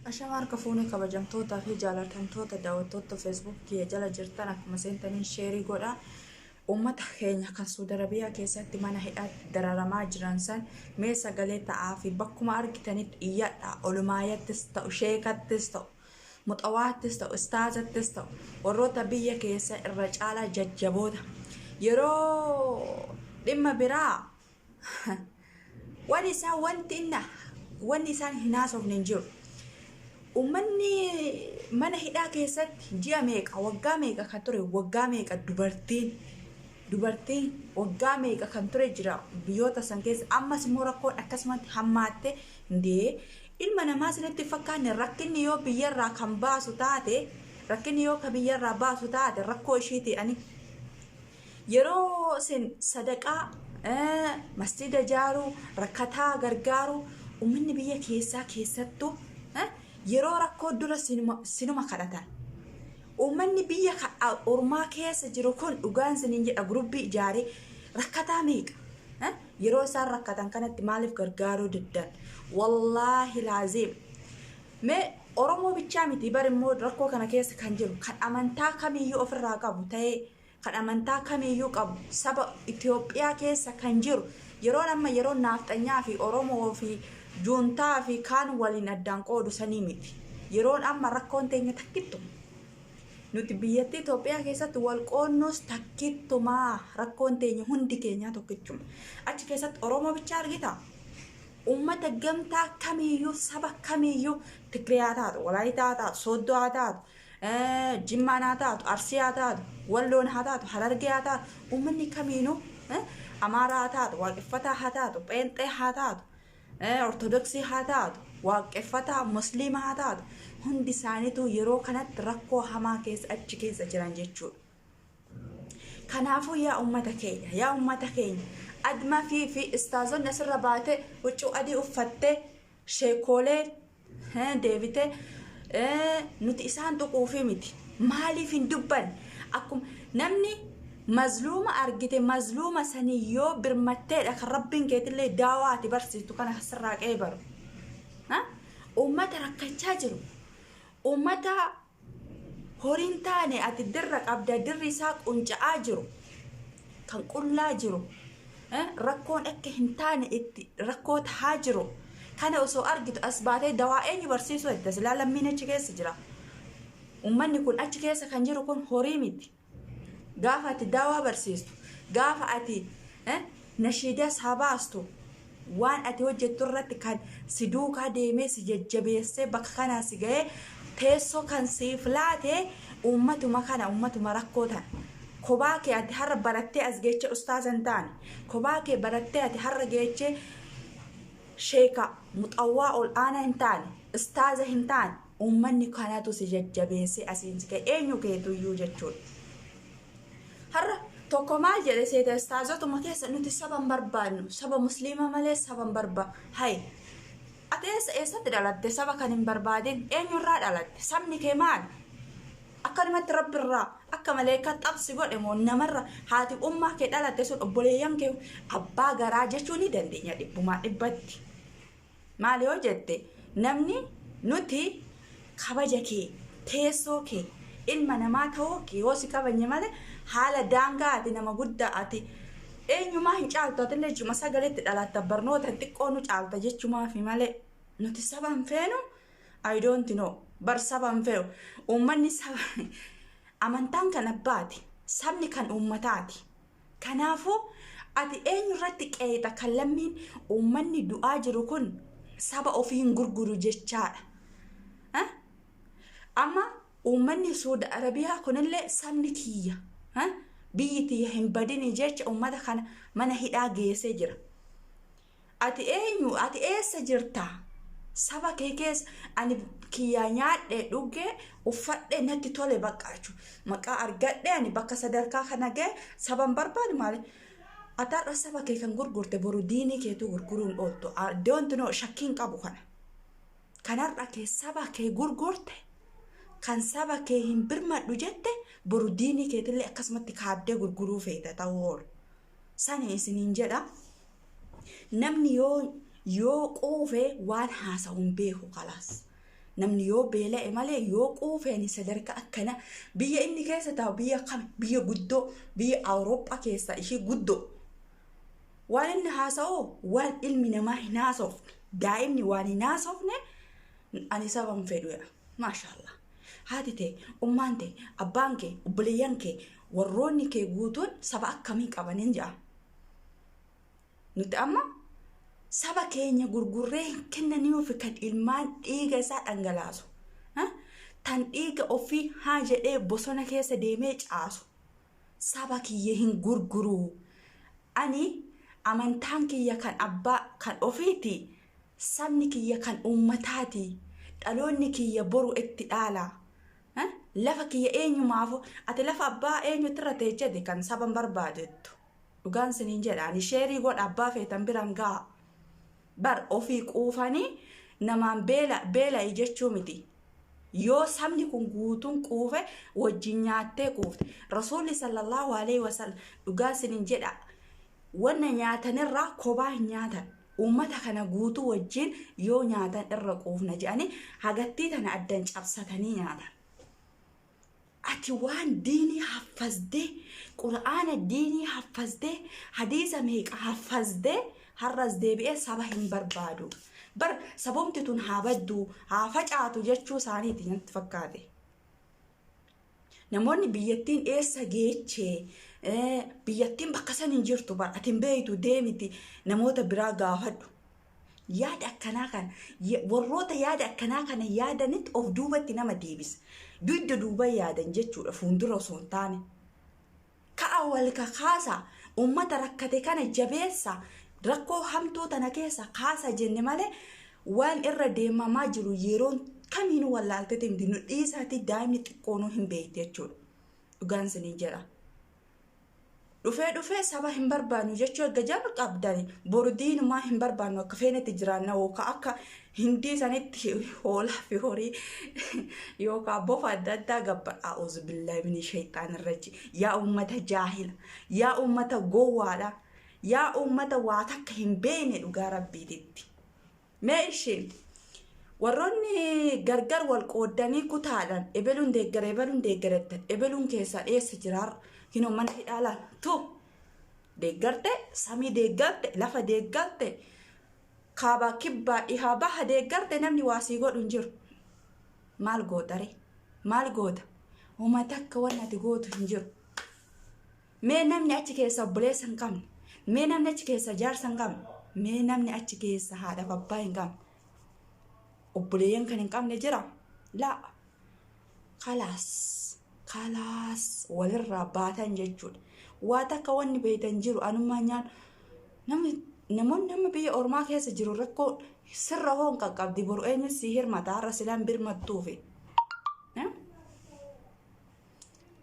Ashamarka fuuni kabajamtoota fi jaalatamtoota daawwattoota Facebook kiyya jala jirtan akkuma seentanii sheerii godhaa. Uummata keenya kan Saudi Arabiyaa keessatti mana hidhaatti dararamaa jiran san mee sagalee ta'aa fi bakkuma argitanitti iyyadha. Olumaayattis ta'u, sheekattis ta'u, muxawaattis ta'u, istaazattis ta'u, warroota biyya keessa irra caalaa jajjaboota. Yeroo dhimma biraa wanni isaan hin haasofne hin jiru. Uummanni mana hidhaa keessatti ji'a meeqa waggaa meeqa kan ture waggaa meeqa dubartiin waggaa meeqa kan ture jira biyyoota san keessa. Ammas immoo rakkoon akkasumatti hammaatte indee ilma namaa sinitti fakkaanne rakkinni yoo biyyarraa kan baasu taate rakkoo ishiiti ani yeroo sin sadaqaa masjida ijaaruu rakkataa gargaaru uummanni biyya keessattuu yeroo rakkoo dura sinuma kadhatan. Uummanni biyya ormaa keessa jiru kun dhugaan siniin jedha gurubbii ijaaree rakkataa meeqa yeroo isaan rakkatan kanatti maaliif gargaaruu diddan? Wallaahi laaziim mee Oromoo bichaa miti bar immoo rakkoo kana keessa kan jiru kan amantaa kamiyyuu ofirraa qabu ta'ee kan amantaa kamiyyuu qabu saba Itoophiyaa keessa kan jiru yeroo naafxanyaa fi Oromoo fi juuntaa fi kaan waliin addaan qoodu sanii miti. Yeroon amma rakkoon teenya takkittu nuti biyyattii Itoophiyaa keessatti wal qoonnoos takkittumaa rakkoon teenya hundi keenyaa tokkichuma. Achi keessatti Oromoo bichaa argita. Uummata gamtaa kamiyyuu saba kamiyyuu Tigiriyaa taatu, Walaayitaa taatu, Sooddoo haa taatu, Jimmaan haa taatu, Arsii haa taatu, Walloon haa taatu, Harargee haa taatu, uummanni kamiinuu Amaaraa haa taatu, Waaqeffataa haa taatu, Pheenxee haa taatu, Ortodoksii haa taatu, Waaqeffataa, Musliima haa taatu, hundi isaaniitu yeroo kanatti rakkoo hamaa keessa achi keessa jiran jechuudha. Kanaafuu yaa uummata keenya adma fi istaazonni asirra baatee huccuu adii uffattee sheekoolee deebitee nuti isaan tuquufi miti. Maaliif hin dubban? Akkuma namni mazluuma argite mazluuma sanii yoo birmatteedha kan rabbiin keetillee daawaati barsiistu kana asirraa qeebaru. Uummata rakkachaa jiru. Uummata horiin taane ati dirra qabda dirri isaa qunca'aa jiru. Kan qullaa jiru. Rakkoon akka hin taane itti rakkoo tahaa jiru. Kana osoo argitu as baatee dawaa eenyu barsiisuu edda silaa lammiin achi keessa jira. Uummanni kun achi keessa kan jiru kun horii miti. Gaafa ati dawaa barsiistu, gaafa ati nashiidas haa baastu, waan ati hojjettu irratti kan si duukaa deemee si jajjabeessee bakka kanaa si ga'ee teessoo kan siif laatee uummatuma rakkoo ta'an. Kophaa kee ati har'a barattee as geechee ustaaza hin taane, kophaa kee barattee ati har'a geechee sheeka muxawwaa ol aanaa hin taane, ustaaza hin taane, uummanni kanatu si jajjabeessee asiin si ga'e eenyu keetuyyuu jechuudha. Har'a tokko maal jedhe seeta istaazotuma keessa nuti saba hin barbaadnu, saba musliima malee saba hin barbaadnu. Hay ati eessatti dhalatte saba kan hin barbaadin eenyurraa dhalatte? Sabni kee maal? Akkanumatti rabbirraa akka maleekaa xabsi godhe moo namarra haati ummaa kee dhalatte sun obboleeyyan kee abbaa garaa jechuu ni dandeenya dhibbumaa dhibbatti. Maali yoo jette namni nuti kabaja kee teessoo kee ilma namaa ta'uu kee yoo si kabajne malee haala daangaa ati nama guddaa ati eenyumaa hin caaltu atillee juma sagaleetti dhalatta barnoota xiqqoo nu caalta jechumaa fi malee nuti saba hin feenu. I don't know. Bar saba hin feenu. Uummanni saba amantaan kan abbaati. Sabni kan uummataati. Kanaafuu ati eenyurratti qeexa kan lammiin uummanni du'aa jiru kun saba ofiin gurguru jechaadha. Amma uummanni Saudi Arabiyaa kunillee sabni kiyya. Biyyi tiyya hin badini jecha uummata kana mana hidhaa geessee jira. Ati eenyu? Ati eessa jirta? Saba kee keessa ani kiyyaa nyaadhee dhugee uffadhee natti tole baqqaachu maqaa argadhee ani bakka sadarkaa kana ga'e saba hin barbaadu maali? Ataadha saba kee kan gurgurte boru diinii keetu gurguruun ooltu. Don't know shakkiin qabu kana. Kanarra kee saba kee gurgurte kan saba kee hin birmadhu jette boru diinii keetillee akkasumatti kaaddee gurguruu feeta ta'uu oolu. Sani isiniin jedha namni yoo quufee waan haasa'uun beeku kalaas. namni yoo beela'e malee yoo quufeen sadarkaa akkana biyya inni keessa taa'u biyya kam biyya guddoo biyya Awurooppaa keessa ishii guddoo waan inni haasa'u waan ilmi namaa hin haasofne daa'imni waan hin haasofne ani saban fedhuudha maashaallah haati ta'e ummaan ta'e abbaan kee obboleeyyan kee warroonni kee guutuun saba akkamii qabanin ja'a nuti amma saba keenya gurgurree kennanii ofi kan ilmaan dhiiga isaa dhangalaasu tan dhiiga ofii haa jedhee bosona keessa deemee caasu saba kiyya hin gurguru ani amantaan kiyya kan abbaa kan ofiiti sabni kiyya kan ummataati dhaloonni kiyya boru itti dhaala lafa kiyya eenyumaafu ati lafa abbaa eenyutti irra teechate kan saban barbaadettu dhugaan siniin jedhaan sheerii godha abbaa feetan biran gaa bar ofii quufanii namaan beela jechuu miti yoo sabni kun guutuun quufe wajjin nyaattee quufte rasuulli sallallahu alaihi wasallam dhugaa siniin jedha wanna nyaatanirraa kophaa hin nyaatan ummata kana guutuu wajjin yoo nyaatan irra quufna jedhanii hagattii tana addan cabsatanii nyaatan ati waan diinii haffazde qur'aana diinii haffazde hadiisa meeqa haffazde har'as deebi'ee saba hin barbaadu bar sabomti tun haa baddu haa facaatu jechuu isaaniiti natti fakkaate namoonni biyyattiin eessa geechee biyyattiin bakka san hin jirtu bar atin beeytu deemiti namoota biraa gaafadhu yaada akkanaa kan warroota yaada akkanaa kana yaadanitti of duubatti nama deebisa dudda duuba yaadan jechuudha fuuldura osoo hin taane ka'a wal kakaasa ummata rakkate kana jabeessa rakkoo hamtuu tana keessa kaasa jenne malee waan irra deemamaa jiru yeroon kamiinuu wallaaltete miti nu dhiisaati daa'imni xiqqoonuu hin beekte jechuudha dhugaan siniin jedha dhufee saba hin barbaannu jechuu erga jallu qabdani boru diinumaa hin barbaannu akka feenetti jiraanna yookaan akka hindii sanitti hoolaa fi horii yookaan bofa adda addaa gabbadha a'uuzu billaahi min shayxaanir rajiim yaa ummata jaahila yaa ummata gowwaadha yaa ummata waa takka hin beekne dhugaa rabbiititti mee ishee warroonni gargar wal qoodanii kutaadhaan ebeluun deeggarettan ebeluun keessaa dheessa jiraar hinoo mana hidhaalaan tu deeggarte samii deeggarte lafa deeggarte kaabaa kibbaa dhihaa baha deeggarte namni waasii godhu hin jiru maal gootare maal goota ummata akka waan ati gootu hin jiru mee namni achi keessa obboleessa hin qabne mee namni achi keessa jaarsa hin qabne mee namni achi keessa haadha abbaa hin qabne obboleeyyan kan hin qabne jira laa khalaas walirraa baatan jechuudha waa takka wanni beeytan jiru anummaa nyaan namoonni nama biyya ormaa keessa jiru rakkoo sirra hoon qaqqabdi boru eenyu si hirmata har'a silaan birmattuufi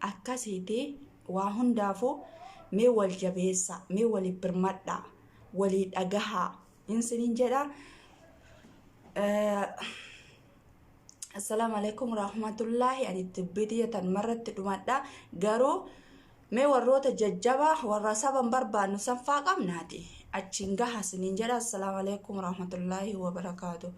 akkasiiti waa hundaafuu mee wal jabeessa mee walii birmadhaa walii dhagahaa insiniin jedha السلام عليكم ورحمة الله يعني التبدية مرت دمدا قالوا ما وروت الججبة والرسابة بربا نسفا قمناتي أتشنجها سنين جدا السلام عليكم ورحمة الله وبركاته